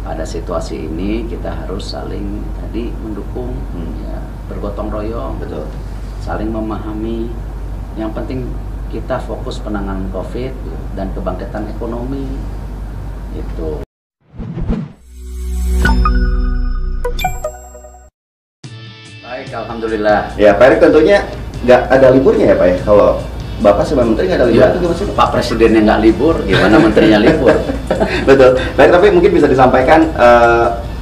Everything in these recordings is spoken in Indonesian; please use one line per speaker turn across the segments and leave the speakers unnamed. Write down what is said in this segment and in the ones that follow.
pada situasi ini kita harus saling tadi mendukung, ya, bergotong royong,
Betul.
saling memahami. Yang penting kita fokus penanganan COVID dan kebangkitan ekonomi itu. Baik, alhamdulillah.
Ya, Pak Erick tentunya nggak ada liburnya ya Pak ya? Kalau Bapak sebagai Menteri nggak ada libur
Ya,
itu gimana sih?
Pak Presidennya nggak libur, gimana menterinya libur?
Betul. Baik, tapi mungkin bisa disampaikan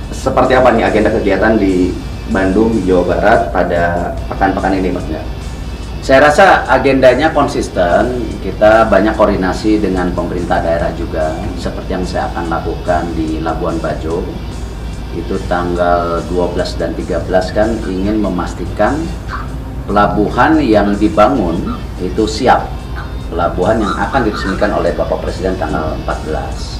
seperti apa nih agenda kegiatan di Bandung, Jawa Barat pada pekan-pekan ini Mas?
Ya. Saya rasa agendanya konsisten, kita banyak koordinasi dengan pemerintah daerah juga, seperti yang saya akan lakukan di Labuan Bajo. Itu tanggal 12 dan 13 kan ingin memastikan pelabuhan yang dibangun itu siap. Pelabuhan yang akan diresmikan oleh Bapak Presiden tanggal 14.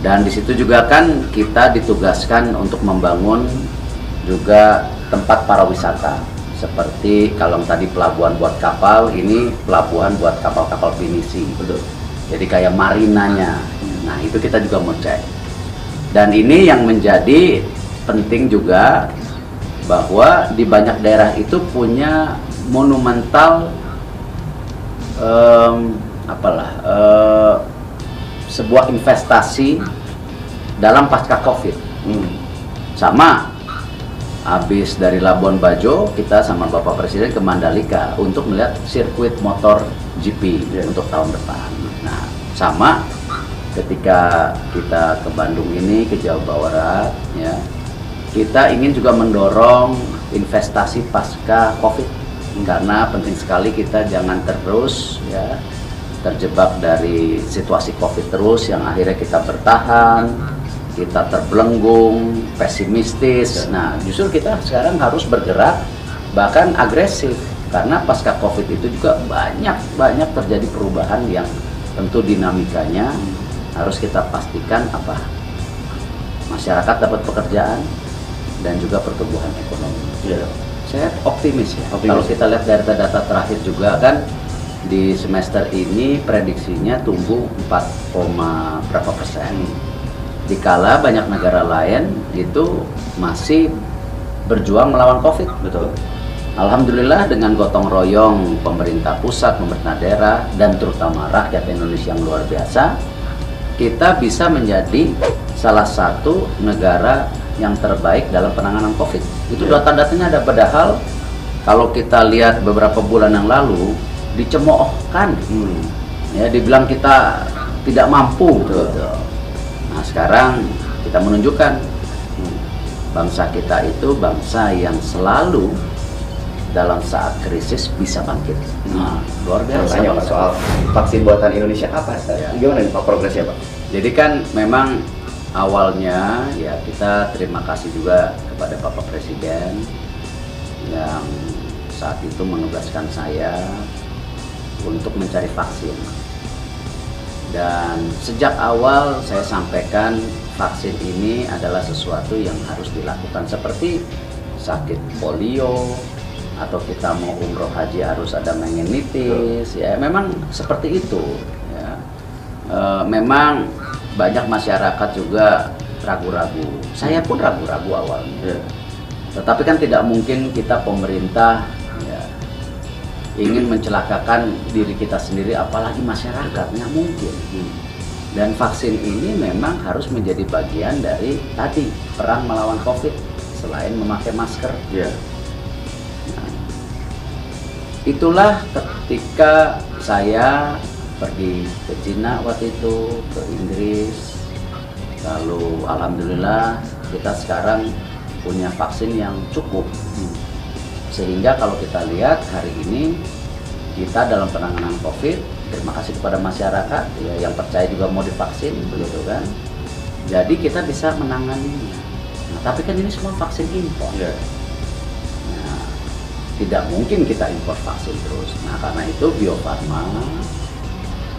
Dan di situ juga kan kita ditugaskan untuk membangun juga tempat para wisata. Seperti kalau tadi pelabuhan buat kapal, ini pelabuhan buat kapal-kapal pinisi.
Betul.
Jadi kayak marinanya. Nah, itu kita juga mau cek. Dan ini yang menjadi penting juga bahwa di banyak daerah itu punya monumental sebuah investasi dalam pasca COVID. Sama habis dari Labuan Bajo, kita sama Bapak Presiden ke Mandalika untuk melihat sirkuit motor GP untuk tahun depan. Nah, sama ketika kita ke Bandung ini, ke Jawa Barat, ya, kita ingin juga mendorong investasi pasca COVID, karena penting sekali kita jangan terus ya terjebak dari situasi COVID terus yang akhirnya kita bertahan, kita terbelenggung, pesimistis. Nah, justru kita sekarang harus bergerak bahkan agresif, karena pasca COVID itu juga banyak terjadi perubahan yang tentu dinamikanya harus kita pastikan apa masyarakat dapat pekerjaan dan juga pertumbuhan ekonomi. Saya optimis ya. Kalau kita lihat data-data terakhir juga kan di semester ini prediksinya tumbuh 4, berapa persen. Dikala banyak negara lain itu masih berjuang melawan COVID.
Betul.
Alhamdulillah dengan gotong royong pemerintah pusat, pemerintah daerah, dan terutama rakyat Indonesia yang luar biasa, kita bisa menjadi salah satu negara yang terbaik dalam penanganan COVID. Itu data-datanya ada, padahal kalau kita lihat beberapa bulan yang lalu dicemoohkan, ya dibilang kita tidak mampu. Gitu. Nah, sekarang kita menunjukkan bangsa kita itu bangsa yang selalu dalam saat krisis bisa bangkit. Nah, luar biasa.
Tanya Pak soal vaksin buatan Indonesia apa? Gimana nih Pak progresnya Pak?
Jadi kan memang awalnya ya kita terima kasih juga kepada Bapak Presiden yang saat itu menugaskan saya untuk mencari vaksin. Dan sejak awal saya sampaikan vaksin ini adalah sesuatu yang harus dilakukan, seperti sakit polio atau kita mau umroh haji harus ada meningitis, ya memang seperti itu. Ya. Memang banyak masyarakat juga ragu-ragu. Saya pun ragu-ragu awalnya. Tetapi kan tidak mungkin kita pemerintah ya, ingin mencelakakan diri kita sendiri, apalagi masyarakat, nggak mungkin. Dan vaksin ini memang harus menjadi bagian dari tadi perang melawan COVID selain memakai masker. Nah, itulah ketika saya pergi ke Cina waktu itu, ke Inggris, lalu alhamdulillah kita sekarang punya vaksin yang cukup. Sehingga kalau kita lihat hari ini kita dalam penanganan COVID, terima kasih kepada masyarakat ya, yang percaya juga mau divaksin, begitu kan. Jadi kita bisa menanganinya. Nah, tapi kan ini semua vaksin impor. Nah, tidak mungkin kita impor vaksin terus. Nah, karena itu Bio Farma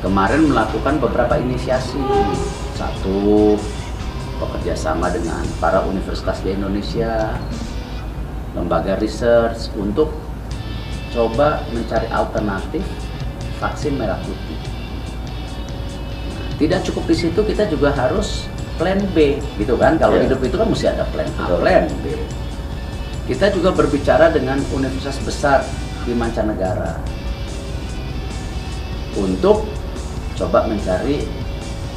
kemarin melakukan beberapa inisiasi. Satu, bekerja sama dengan para universitas di Indonesia, lembaga research untuk coba mencari alternatif vaksin merah putih. Nah, tidak cukup di situ, kita juga harus plan B, gitu kan? Kalau
Ya.
hidup itu kan mesti ada plan A,
Betul.
plan B. Kita juga berbicara dengan universitas besar di mancanegara untuk coba mencari,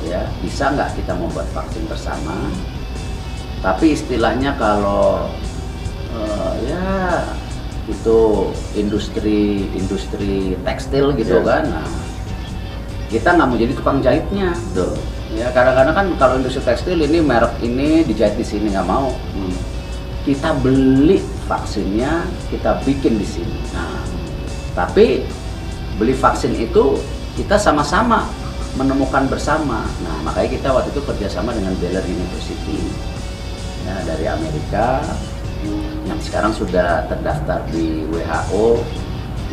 ya, bisa nggak kita membuat vaksin bersama. Tapi istilahnya kalau ya itu industri tekstil gitu
Ya.
kan, nah, kita nggak mau jadi tukang jahitnya.
Betul.
Ya kadang-kadang kan kalau industri tekstil ini merek ini dijahit di sini, nggak mau. Kita beli vaksinnya, kita bikin di sini. Nah, tapi beli vaksin itu kita sama-sama menemukan bersama. Nah, makanya kita waktu itu kerjasama dengan Baylor University, ya, dari Amerika, yang sekarang sudah terdaftar di WHO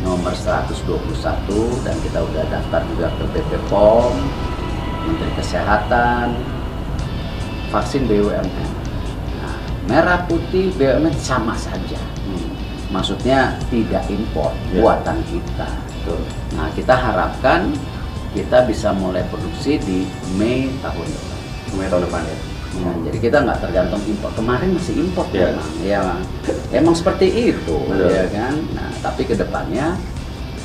nomor 121, dan kita udah daftar juga ke BPOM, Menteri Kesehatan, vaksin BUMN. Nah, merah putih BUMN sama saja. Maksudnya tidak impor,
Ya.
buatan kita.
Betul.
Nah, kita harapkan kita bisa mulai produksi di Mei tahun depan.
Mulai tahun depan ya.
Nah, jadi kita nggak tergantung impor. Kemarin masih impor
Ya.
memang. Ya, emang seperti itu,
Betul.
ya kan. Nah, tapi kedepannya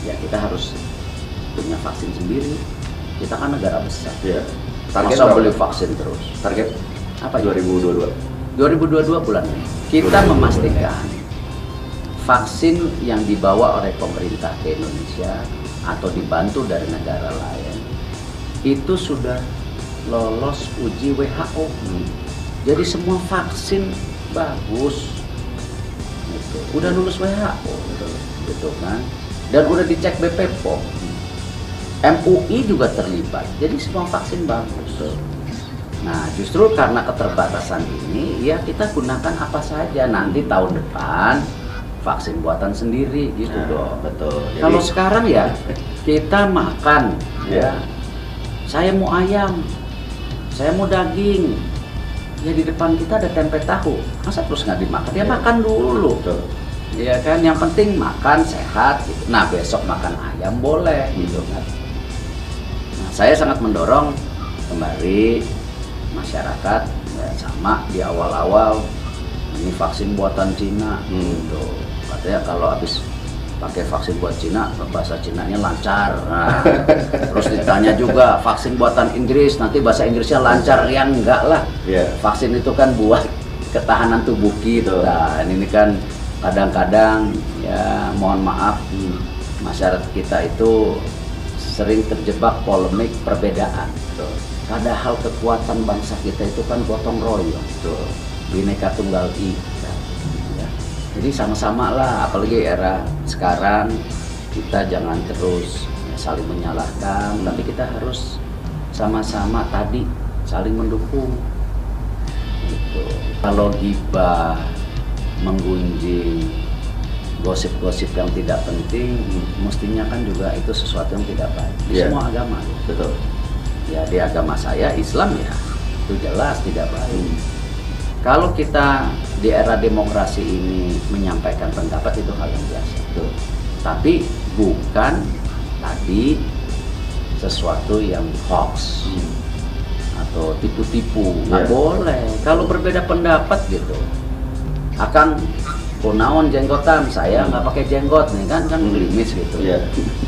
ya kita harus punya vaksin sendiri. Kita kan negara besar.
Iya. Target
Masa
berapa?
beli vaksin terus?
Target
Apa itu?
2022.
2022 bulan ini kita
2022.
memastikan vaksin yang dibawa oleh pemerintah ke Indonesia atau dibantu dari negara lain itu sudah lolos uji WHO. Jadi semua vaksin bagus, gitu. Udah lulus WHO, gitu kan? Dan udah dicek BPOM. MUI juga terlibat. Jadi semua vaksin bagus. Nah, justru karena keterbatasan ini, ya kita gunakan apa saja. Nanti tahun depan vaksin buatan sendiri, gitu
Nah,
dong.
betul. Jadi-
Kalau sekarang ya kita makan,
Ya.
ya. Saya mau ayam, saya mau daging. Ya di depan kita ada tempe tahu. Masa terus nggak dimakan? Ya
Ya.
makan dulu.
Betul.
Ya kan, yang penting makan sehat gitu. Nah, besok makan ayam boleh gitu kan. Nah, saya sangat mendorong kembali masyarakat, ya, sama di awal-awal ini vaksin buatan Cina gitu. Katanya kalau habis pakai vaksin buat Cina, bahasa Cinanya lancar. Nah, terus ditanya juga vaksin buatan Inggris, nanti bahasa Inggrisnya lancar. Ya enggak lah.
Iya.
Vaksin itu kan buat ketahanan tubuh kita. Nah, ini kan kadang-kadang ya mohon maaf, masyarakat kita itu sering terjebak polemik perbedaan. Padahal kekuatan bangsa kita itu kan gotong royong, Bhinneka Tunggal Ika. Ya. Jadi sama-sama lah, apalagi era sekarang kita jangan terus ya, saling menyalahkan, tapi kita harus sama-sama tadi saling mendukung. Gitu. Kalau gibah, menggunjing, gosip-gosip yang tidak penting, mestinya kan juga itu sesuatu yang tidak baik di
Iya.
semua agama.
Betul.
Ya di agama saya Islam ya itu jelas tidak baik. Kalau kita di era demokrasi ini menyampaikan pendapat itu hal yang biasa.
Betul.
Tapi bukan tadi sesuatu yang hoax atau tipu-tipu. Nggak
Ya.
boleh. Kalau berbeda pendapat gitu, akan kunaon jenggotan, saya nggak pakai jenggot nih kan gelimis gitu.
Iya.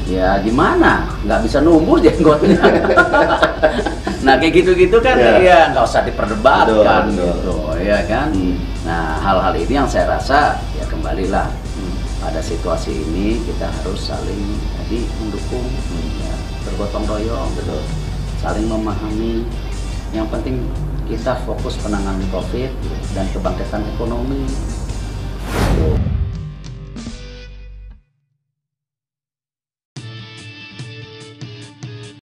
Ya gimana? Nggak bisa numbuh jenggotnya. Nah kayak gitu-gitu kan
Ya.
ya nggak usah diperdebatkan
Betul, betul.
gitu, ya kan? Nah hal-hal ini yang saya rasa ya kembalilah pada situasi ini kita harus saling tadi mendukung, ya, bergotong royong,
Betul.
saling memahami. Yang penting kita fokus penanganan COVID dan kebangkitan ekonomi.